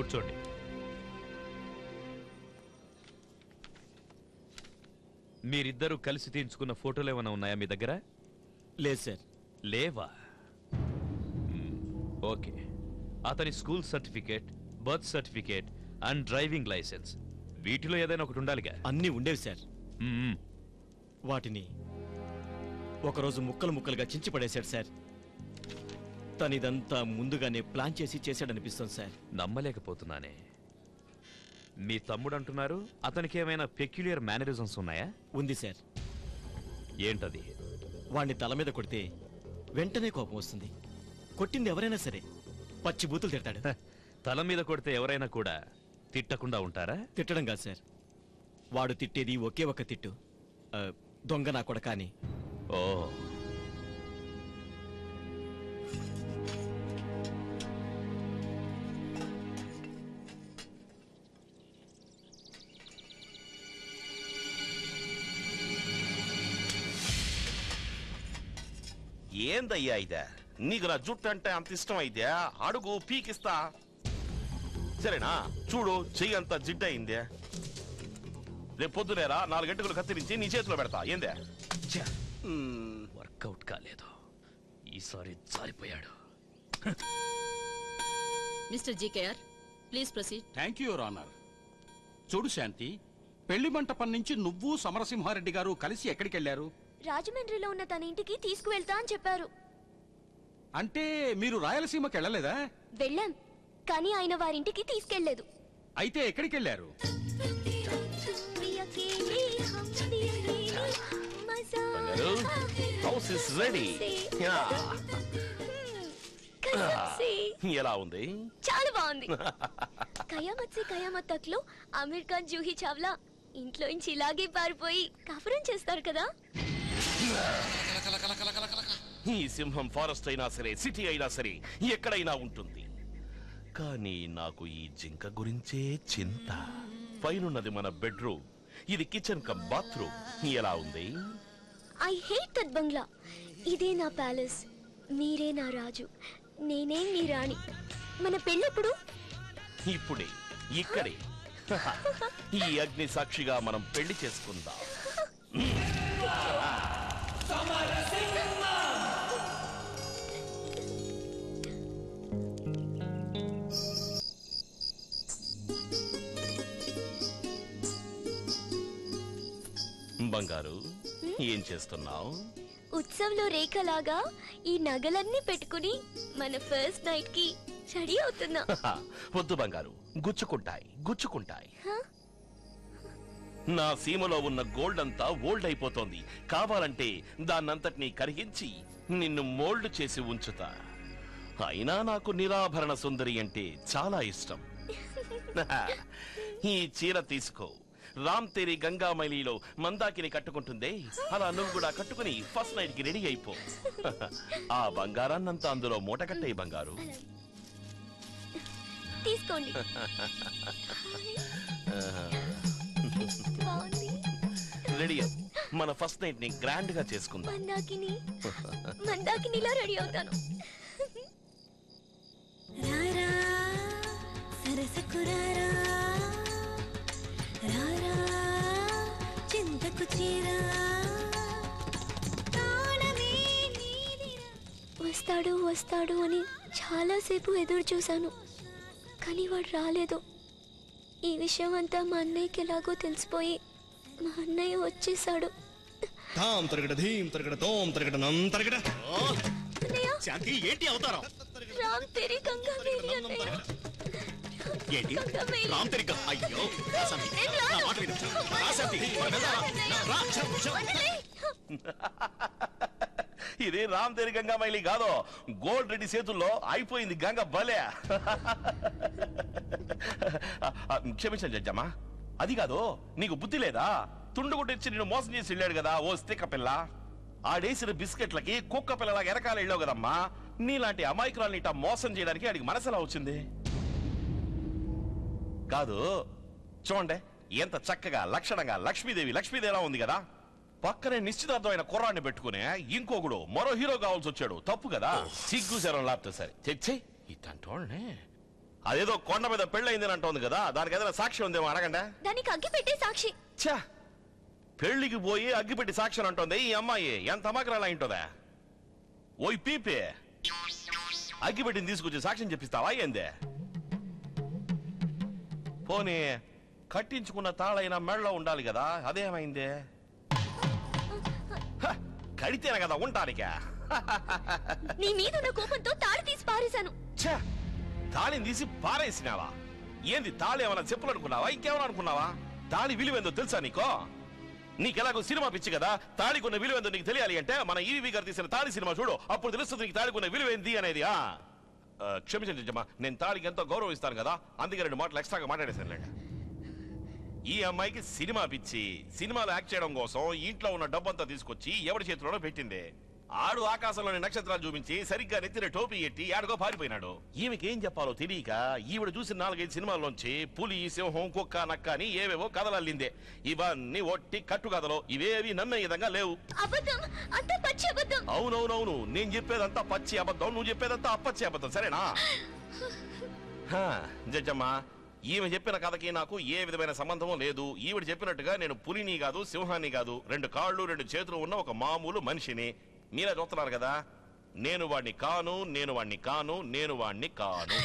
కూర్చోండి. మీరిద్దరూ కలిసి తీయించుకున్న ఫోటోలు ఏమైనా ఉన్నాయా మీ దగ్గర? లేదు సార్. లేవా? ఓకే. అతని school certificate, birth certificate and driving licence వీటిలో ఏదైనా ఒకటి ఉండాలిగా. అన్నీ ఉండేవి సార్. వాటిని ఒకరోజు ముక్కలు ముక్కలుగా చించి పడేశాడు సార్. తనిదంతా ముందుగానే ప్లాన్ చేసి చేశాడనిపిస్తుంది సార్. నమ్మలేకపోతున్నానే. మీ తమ్ముడు అంటున్నారు అతనికి ఏమైనా పెక్యులియర్ మేనరిజమ్స్ ఉన్నాయా? ఉంది సార్. ఏంటది? వాణ్ణి తల మీద కొడితే వెంటనే కోపం వస్తుంది. కొట్టింది ఎవరైనా సరే పచ్చి బూతులు తిడతాడు. తల మీద కొడితే ఎవరైనా కూడా తిట్టకుండా ఉంటారా? తిట్టడం కాదు సార్, వాడు తిట్టేది ఒకే ఒక్క తిట్టు, దొంగ నా కొడకా అని. ఓ, ఏందయ్యా ఇదే? నీకు నా జుట్టు అంటే అంత ఇష్టం అయితే అడుగు పీకిస్తా. సరేనా? చూడు, చెయ్యి అంత జిడ్డయిందే. రేపు పొద్దునేరా 4 గంటలు కత్తిరించి నీ చేతిలో పెడతా. ఏందే? వర్కౌట్ కాలేదు. ఈసారి జారిపోయాడు. Mister GKR, please proceed. Thank you your honour. చూడు శాంతి, పెళ్లి మంటపం నుంచి నువ్వు సమరసింహారెడ్డి గారు కలిసి ఎక్కడికి వెళ్ళారు? రాజమండ్రిలో ఉన్న తన ఇంటికి తీసుకువెళ్తా అని చెప్పారు. అంటే మీరు రాయలసీమకి వెళ్ళలేదా? వెళ్ళాం, కానీ ఆయన వారింటికి తీసుకెళ్లేదు. అయితే ఎక్కడికి వెళ్ళారు? House is ready. ఎలా ఉంది? చాలా బాగుంది. కయామత్ సే కయామత్ తక్ లో అమీర్ ఖాన్, జూహీ చావ్లా ఇంట్లో నుంచి ఇలాగే పారిపోయి కాపురం చేస్తారు కదా. ఈ సింహం ఫారెస్ట్ అయినా సరే, సిటీ అయినా సరే, ఎక్కడైనా ఉంటుంది. కానీ నాకు ఈ జింక గురించే చింత. పైనున్నది మన బెడ్రూమ్, ఇది కిచెన్ కమ్ బాత్రూమ్. ఎలా ఉంది? ఐ హేట్ దట్ బంగ్లా. ఇదే నా ప్యాలెస్, మీరే నా రాజు, నేనే మీ రాణి. మన పెళ్ళెప్పుడు? ఇప్పుడే, ఇక్కడే. ఈ అగ్ని సాక్షిగా మనం పెళ్లి చేసుకుందాం. బంగారు, ఏం చేస్తున్నావు? ఉత్సవంలో రేఖలాగా ఈ నగలన్నీ పెట్టుకుని మన ఫస్ట్ నైట్ కి రెడీ అవుతున్నా. వద్దు బంగారు, గుచ్చుకుంటాయి గుచ్చుకుంటాయి. నా సీమలో ఉన్న గోల్డ్ అంతా ఓల్డ్ అయిపోతోంది. కావాలంటే దాన్నంతటినీ కరిగించి నిన్ను మోల్డ్ చేసి ఉంచుతా. అయినా నాకు నిరాభరణ సుందరి అంటే చాలా ఇష్టం. ఈ చీర తీసుకో. రామ్ తేరీ గంగామైలిలో మందాకిని కట్టుకుంటుందే, అలా నువ్వు కూడా కట్టుకుని ఫస్ట్ నైట్ కి రెడీ అయిపో. ఆ బంగారాన్నంతా అందులో మూట కట్టేయి బంగారు. తీసుకోండి. రెడీ. మన ఫస్ట్ నైట్ ని గ్రాండ్ గా చేసుకుందాం. మందాకినిలా రెడీ అవుతాను. వస్తాడు వస్తాడు అని చాలాసేపు ఎదురు చూశాను, కానీ వాడు రాలేదు. ఈ విషయం అంతా మా అన్నయ్యకి ఎలాగో తెలిసిపోయి మా అన్నయ్య వచ్చేసాడు. రామ్ తేరీ గంగామైలి అన్నయ్య. ఇది రామ్ తేరీ గంగామైలి కాదు, గోల్డ్ రెడ్డి చేతుల్లో అయిపోయింది గంగ. బలే. క్షమించండి జడ్జమ్మా, అది కాదు. నీకు బుద్ధి లేదా? తుండు కొట్టించి నిన్ను మోసం చేసి వెళ్ళాడు కదా ఓ స్తిక్క పిల్ల. ఆడేసిన బిస్కెట్లకి కుక్క పిల్లలాగా ఎరకాల వెళ్ళావు కదమ్మా. నీలాంటి అమాయకురాల్ని ఇట్టా మోసం చేయడానికి ఆడికి మనసులా వచ్చింది కాదు. చూడండి ఎంత చక్కగా లక్షణంగా లక్ష్మీదేవిలా ఉంది కదా. పక్కనే నిశ్చితార్థమైన కుర్రాన్ని పెట్టుకునే ఇంకొకడు మరో హీరో కావాల్సి వచ్చాడు. తప్పు కదా. సిగ్గు శరం లాపితే సరే తెచ్చే ఇట్టంటోళ్ళనే. అదేదో కొండ మీద పెళ్ళయిందని అంటోంది కదా, దానికి ఏదైనా సాక్ష్యం ఉందేమో అడగండి. దానికి అగ్గి పెట్టే సాక్షి. ఛా, పెళ్లికి పోయి అగ్గిపెట్టి సాక్ష్యం అంటోంది ఈ అమ్మాయి. ఎంత అమాకరాలు అయింటుందా? ఓయ్ పీపే, అగ్గిపెట్టిని తీసుకొచ్చి సాక్ష్యం చెప్పిస్తావా ఏందే? పోనీ కట్టించుకున్న తాళైనా మెడలో ఉండాలి కదా, అదేమైందే? కడితేనే కదా ఉంటానిక. నీ మీద ఉన్న కోపంతో తాళి తీసి పారేశాను. ఛా, తాళిని తీసి పారేసినావా? ఏంది తాళి ఏమైనా చెప్పులు అనుకున్నావా, ఇంకేమైనా అనుకున్నావా? తాళి విలువేందో తెలుసా నీకో? నీకెలాగో సినిమా పిచ్చి కదా, తాళికున్న విలువేందో నీకు తెలియాలి అంటే మన ఈవీ గారు తీసిన తాళి సినిమా చూడు, అప్పుడు తెలుస్తుంది నీకు తాళికున్న విలువేంది అనేది. క్షమించండి జమ్మా, నేను తాళికి ఎంతో గౌరవం ఇస్తాను కదా, అందుకే 2 మాటలు ఎక్స్ట్రాగా మాట్లాడేశాను. ఈ అమ్మాయికి సినిమా పిచ్చి. సినిమాలో యాక్ట్ చేయడం కోసం ఇంట్లో ఉన్న డబ్బంతా తీసుకొచ్చి ఎవరి చేతిలోనో పెట్టింది. ఆడు ఆకాశంలోని నక్షత్రాలు చూపించి సరిగ్గా నెత్తిన టోపీ ఎట్టి ఆడుకో పారిపోయినాడు. ఈమెకి ఏం చెప్పాలో తెలియక ఈవిడ చూసిన 4-5 సినిమాల్లోంచి పులి, సింహం, కుక్క, నక్క అని ఏవేవో కథలు అల్లిందే. ఇవన్నీ ఒట్టి కట్టు కథలు, ఇవేవి నమ్మే విధంగా లేవు. అవునవునవును, నేను చెప్పేదంతా పచ్చి అబద్ధం, నువ్వు చెప్పేదంతా అప్పచ్చి అబద్ధం, సరేనా? జడ్జమ్మా, ఈమె చెప్పిన కథకి నాకు ఏ విధమైన సంబంధం లేదు. ఈవిడ చెప్పినట్టుగా నేను పులిని కాదు, సింహాన్ని కాదు, 2 కాళ్ళు 2 చేతులు ఉన్న ఒక మామూలు మనిషిని. మీరే చూస్తున్నారు కదా, నేను వాణ్ణి కాను, నేను వాణ్ణి కాను, నేను వాణ్ణి కాను.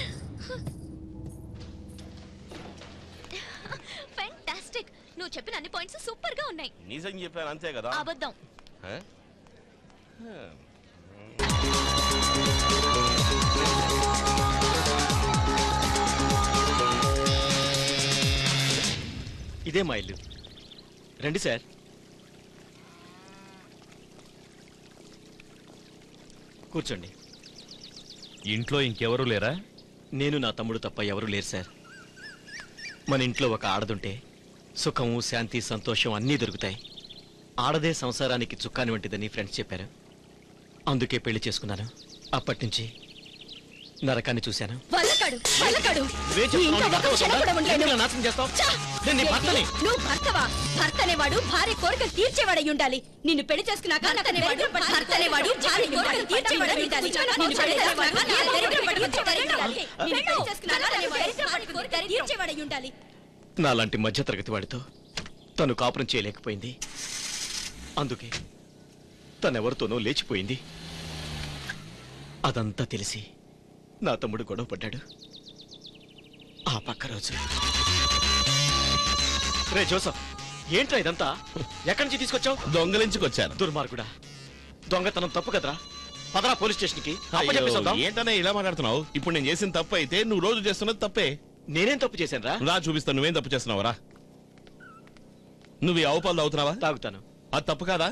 ఫెంటాస్టిక్. నువ్వు చెప్పిన అన్ని పాయింట్స్ సూపర్ గా ఉన్నాయి. నిజం చెప్పాను అంతే కదా. అబద్ధం. ఇదే మా ఇల్లు, రండి సార్. కూర్చోండి. ఇంట్లో ఇంకెవరూ లేరా? నేను నా తమ్ముడు తప్ప ఎవరూ లేరు సార్. మన ఇంట్లో ఒక ఆడదుంటే సుఖము, శాంతి, సంతోషం అన్నీ దొరుకుతాయి. ఆడదే సంసారానికి చుక్కాని వంటిదని ఫ్రెండ్స్ చెప్పారు, అందుకే పెళ్లి చేసుకున్నాను. అప్పటి నుంచి నరకాన్ని చూశాను. నువ్వు భర్తవా? భర్తనేవాడు భార్య కోరికలు తీర్చేవాడై ఉండాలి. నిన్ను పెళ్లి చేసుకున్నాక భర్తనేవాడు భార్య కోరికలు తీర్చేవాడై ఉండాలి. నాలాంటి మధ్యతరగతి వాడితో తను కాపురం చేయలేకపోయింది, అందుకే తనెవరితోనో లేచిపోయింది. అదంతా తెలిసి నా తమ్ముడు గొడవ పడ్డాడు. ఆ పక్క రోజు రే జోసఫ్, ఏంట్రా ఇదంతా? ఎక్కడి నుంచి తీసుకొచ్చావు? దొంగలించుకొచ్చాను. దుర్మార్గుడా, దొంగతనం తప్పు కదరా. పదరా పోలీస్ స్టేషన్ కి. ఏంటనే ఇలా మాట్లాడుతున్నావు? ఇప్పుడు నేను చేసిన తప్పు అయితే నువ్వు రోజు చేస్తున్నది తప్పే. నేనేం తప్పు చేశాను రా? రా చూపిస్తాను నువ్వేం తప్పు చేస్తున్నావురా. నువ్వు ఈ ఆవు పాలు తాగుతున్నావా? తాగుతాను. అది తప్పు కాదా?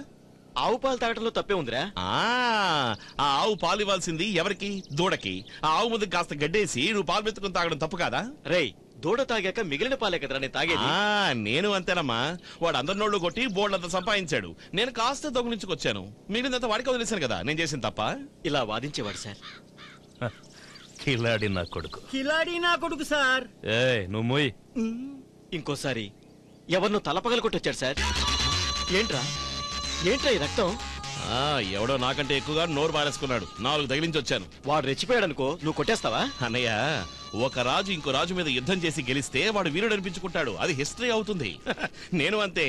ఆవు పాలు తాగటంలో తప్పే ఉందిరా. ఆ ఆవు పాలు ఇవ్వాల్సింది ఎవరికి? దూడకి. ఆ ఆవు ముందు కాస్త గడ్డేసి నువ్వు పాలు మెత్తుకుని తాగడం తప్పు కాదా? రేయ్, దూడ తాగాక మిగిలిన పాలే కదరా నేను తాగేది. నేను అంతేనమ్మా. వాడు అందరి నోళ్ళు కొట్టి బోర్డంతా సంపాదించాడు, నేను కాస్త దొంగలించుకొచ్చాను. మిగిలినంత వాడికి వదిలేశాను కదా, నేను చేసిన తప్ప? ఇలా వాదించేవాడు సార్. కిలాడి నా కొడుకు. కిలాడి నా కొడుకు సార్. నువ్వు మోయ్. ఇంకోసారి ఎవరినో తలపగలు కొట్టొచ్చాడు సార్. ఏంట్రా ఏంట్రా ఈ రక్తం? ఎవడో నాకంటే ఎక్కువగా నోరు బారేసుకున్నాడు, 4 తగిలించి వచ్చాను. వాడు రెచ్చిపోయాడు అనుకో, నువ్వు కొట్టేస్తావా? అన్నయ్య, ఒక రాజు ఇంకో రాజు మీద యుద్ధం చేసి గెలిస్తే వాడు వీరుడు అనిపించుకుంటాడు, అది హిస్టరీ అవుతుంది. నేను అంతే.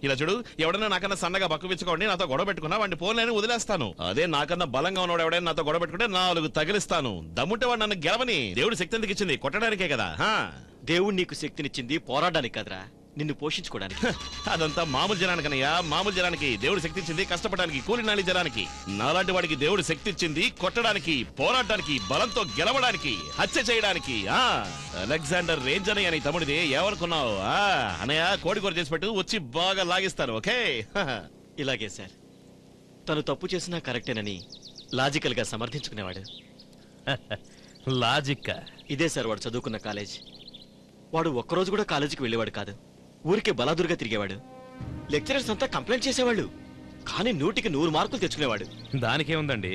ఇలా చూడు, ఎవడన్నా నాకన్నా సన్నగా బక్కవించుకోండి నాతో గొడవ పెట్టుకున్నా వాడిని పోలేని వదిలేస్తాను. అదే నాకన్నా బలంగా ఉన్నాడు ఎవడైనా నాతో గొడవ పెట్టుకుంటే 4 తగిలిస్తాను. దమ్ముంటే వాడు నన్ను గెలవని. దేవుడు శక్తి ఎందుకు ఇచ్చింది? కొట్టడానికే కదా. దేవుడు నీకు శక్తినిచ్చింది పోరాడడానికి కదరా, నిన్ను పోషించుకోవడానికి. అదంతా మామూలు జనానికి అన్నయ్యా, మామూలు జనానికి. దేవుడు శక్తి ఇచ్చింది కష్టపడడానికి, కూలినాలి జనానికి. నాలాంటి వాడికి దేవుడు శక్తి ఇచ్చింది కొట్టడానికి, పోరాడడానికి, బలంతో గెలవడానికి, హత్య చేయడానికి. అలెగ్జాండర్ రేంజ్ అని అని తమ్ముడిది. ఏమనుకున్నావు? అన్నయ్య, కోడి కూర చేసి పెట్టు, వచ్చి బాగా లాగిస్తాను. ఓకే? ఇలాగే సార్. తను తప్పు చేసినా కరెక్టేనని లాజికల్ గా సమర్థించుకునేవాడు. లాజిక్? ఇదే సార్ వాడు చదువుకున్న కాలేజ్. వాడు ఒక్కరోజు కూడా కాలేజీకి వెళ్ళేవాడు కాదు, ఊరికే బలాదురుగా తిరిగేవాడు. లెక్చరర్స్ అంతా కంప్లైంట్ చేసేవాళ్ళు, కానీ 100కి 100 మార్కులు తెచ్చుకునేవాడు. దానికేముందండి,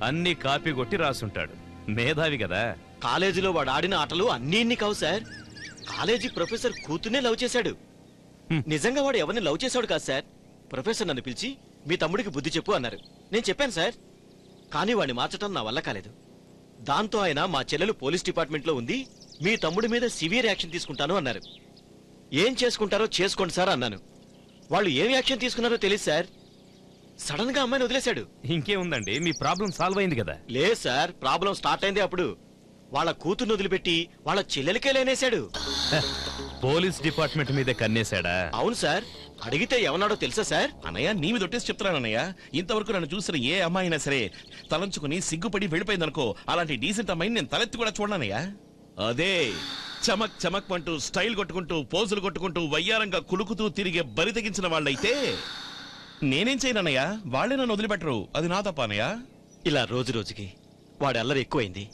అన్ని కాపీ కొట్టి రాసుంటాడు, మేధావి కదా. కాలేజీలో వాడు ఆడిన ఆటలు అన్నీ కావు సార్. కాలేజీ ప్రొఫెసర్ కూతుర్నే లవ్ చేశాడు. నిజంగా వాడు ఎవరిని లవ్ చేశాడు కాదు సార్. ప్రొఫెసర్ నన్ను పిలిచి మీ తమ్ముడికి బుద్ధి చెప్పు అన్నారు. నేను చెప్పాను సార్, కానీ వాడిని మార్చడం నా వల్ల కాలేదు. దాంతో ఆయన మా చెల్లెలు పోలీస్ డిపార్ట్మెంట్ లో ఉంది, మీ తమ్ముడి మీద సివియర్ యాక్షన్ తీసుకుంటాను అన్నారు. ఏం చేసుకుంటారో చేసుకోండి సార్ అన్నాను. వాళ్ళు ఏం యాక్షన్ తీసుకున్నారో తెలియదు సార్. సడన్ గా అమ్మాయిని వదిలేశాడు. ఇంకేముందండి, మీ ప్రాబ్లం సాల్వ్ అయింది కదా. లేదు సార్, ప్రాబ్లం స్టార్ట్ అయింది అప్పుడు. వాళ్ళ కూతుర్ని వదిలిపెట్టి వాళ్ళ చెల్లెలికే లేనేశాడు. పోలీస్ డిపార్ట్మెంట్ మీదే కన్నేశాడా? అవును సార్. అడిగితే ఏమన్నాడో తెలుసా సార్? అన్నయ్య నీ మీద ఒట్టేసి చెప్తున్నాను అన్నయ్య, ఇంతవరకు నన్ను చూసిన ఏ అమ్మాయి అయినా సరే తలంచుకుని సిగ్గుపడి వెళ్ళిపోయిందనుకో, అలాంటి డీసెంట్ అమ్మాయిని నేను తలెత్తి కూడా చూడనయ్యా. అదే చమక్ చమక్ అంటూ స్టైల్ కొట్టుకుంటూ పోజులు కొట్టుకుంటూ వయ్యారంగా కులుకుతూ తిరిగే బరి తెగించిన వాళ్ళైతే నేనేం చేయనన్నయ్య, వాళ్లే నన్ను వదిలిపెట్టరు. అది నా తప్ప అన్నయ్య. ఇలా రోజు రోజుకి వాడి అల్లరి ఎక్కువైంది.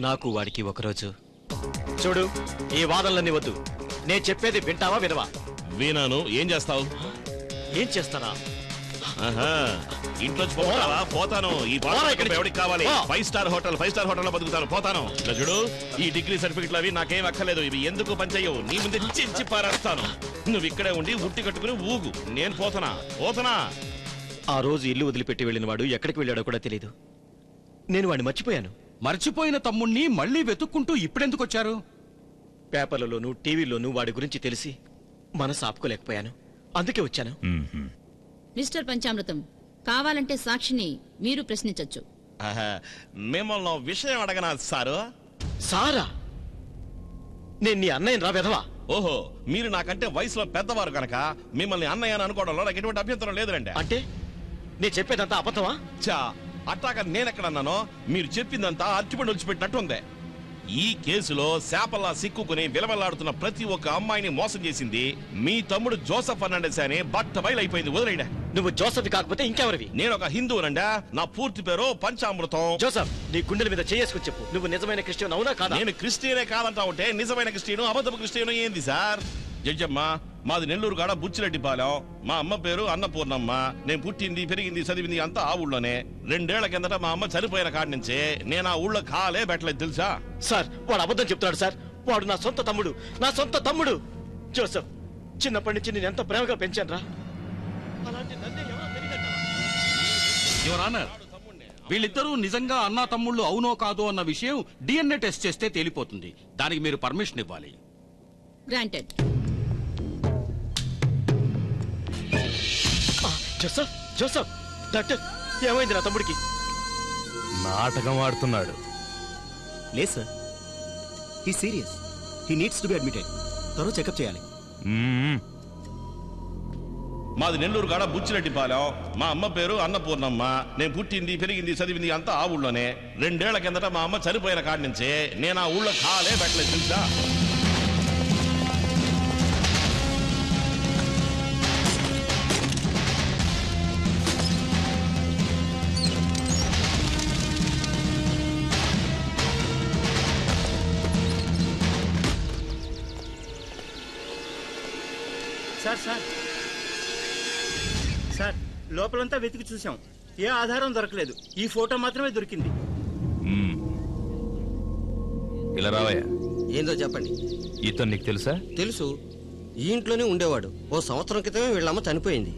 నాకు వాడికి ఒకరోజు చూడు, ఈ వాదనలన్నీ వద్దు. నేను చెప్పేది వింటావా వినవా? వీణాను, ఏం చేస్తావు? ఏం చేస్తానా? ఇంట్లో పోతావా? పోతాను. ఈ ఎవరికి కావాలి? 5 స్టార్ హోటల్ లో బతుకుతాను, పోతాను. చూడు, ఈ డిగ్రీ సర్టిఫికెట్లు అవి నాకేం అక్కర్లేదు. ఇవి ఎందుకు పనిచేయవు? నీ ముందే చించి పారేస్తాను. నువ్వు ఇక్కడే ఉండి ఉట్టి కట్టుకుని ఊగు. నేను పోతానా. ఆ రోజు ఇల్లు వదిలిపెట్టి వెళ్ళిన వాడు ఎక్కడికి వెళ్ళాడో కూడా తెలియదు. నేను వాడిని మర్చిపోయాను. మర్చిపోయిన తమ్ముణ్ణి మళ్ళీ వెతుక్కుంటూ ఇప్పుడెందుకు వచ్చారు? పేపర్లలోనూ టీవీలోనూ వాడి గురించి తెలిసి మనసు ఆపుకోలేకపోయాను. అందుకే వచ్చాను. మిస్టర్ పంచామృతం, కావాలంటే సాక్షిని మీరు ప్రశ్నించొచ్చు. మిమ్మల్ని విషయం అడగనా సారు? సారా? నేను నీ అన్నయ్య రా వెధవా. ఓహో, మీరు నాకంటే వయసులో పెద్దవారు కనుక మిమ్మల్ని అన్నయ్య అని అనుకోవడంలో నాకు ఎటువంటి అభ్యంతరం లేదురండి. అంటే నేను చెప్పేదంతా అబద్ధమా? చా, అట్టాక నేనెక్కడన్నానో మీరు చెప్పిందంతా అరటిపండు ఒలిచిపెట్టినట్టు ఉంది. ఈ కేసులో శాపల్లా సిక్కుకుని విలవెల్లాడుతున్న ప్రతి ఒక్క అమ్మాయిని మోసం చేసింది మీ తమ్ముడు జోసెఫ్ ఫెర్నాండెస్ అని బట్టబయలైపోయింది. వదిలేడా? నువ్వు జోసెఫ్ కాకపోతే ఇంకెవరివి? నేను ఒక హిందువునండా. నా పూర్తి పేరు పంచామృతం. జోసెఫ్, నీ గుండెల మీద చేసుకుని చెప్పు, నువ్వు నిజమైన క్రిస్టియన్ అవునా కాదా? నేను క్రిస్టియనే కాదంటా ఉంటే నిజమైన క్రిస్టియను అబద్ధపు క్రిస్టియను ఏంది సార్? జడ్జమ్మ, మాది నెల్లూరు కాడ బుచ్చిరెడ్డిపాలెం. మా అమ్మ పేరు అన్నపూర్ణమ్మ. నేను పుట్టింది, పెరిగింది, చదివింది అంతా ఆ ఊళ్ళోనే. 2 ఏళ్ల కిందట మా అమ్మ చనిపోయిన కాడి నుంచే నేను ఆ ఊళ్ళో కాలే పెట్టలేదు తెలుసా? సార్, వాడు అబద్ధం చెప్తాడు సార్. వాడు నా సొంత తమ్ముడు. జోసెఫ్, చిన్నప్పటి నుంచి నేను ఎంత ప్రేమగా పెంచాను రా. అలాంటి నన్నే ఎవరో తెలియదంటావా? యువర్ ఆనర్, వీళ్ళిద్దరూ నిజంగా అన్నా తమ్ముళ్ళు అవునో కాదో అన్న విషయం DNA టెస్ట్ చేస్తే తేలిపోతుంది. దానికి మీరు పర్మిషన్ ఇవ్వాలి. గ్రాంటెడ్. జోసెఫ్, డాక్టర్, ఏమైంది నా తమ్ముడికి? నాటకం ఆడుతున్నాడు. లేదు sir, he serious. He needs to be admitted. త్వరగా చెకప్ చేయాలి. మాది నెల్లూరు కాడ బుచ్చిరెడ్డిపాలెం. మా అమ్మ పేరు అన్నపూర్ణమ్మ. నేను పుట్టింది, పెరిగింది, చదివింది అంతా ఆ ఊళ్ళోనే. 2 ఏళ్ల కిందట మా అమ్మ చనిపోయిన కాడి నుంచే నేను ఆ ఊళ్ళో కాలే పెట్టలేదు తెలుసా? సార్, లోపలంతా వెతికి చూసాం. ఏ ఆధారం దొరకలేదు. ఈ ఫోటో మాత్రమే దొరికింది. ఇలా రావయ్యా. ఏందో చెప్పండి. ఇతను నీకు తెలుసా? తెలుసు, ఈ ఇంట్లోనే ఉండేవాడు. ఓ సంవత్సరం క్రితమే వీళ్ళమ్మ చనిపోయింది.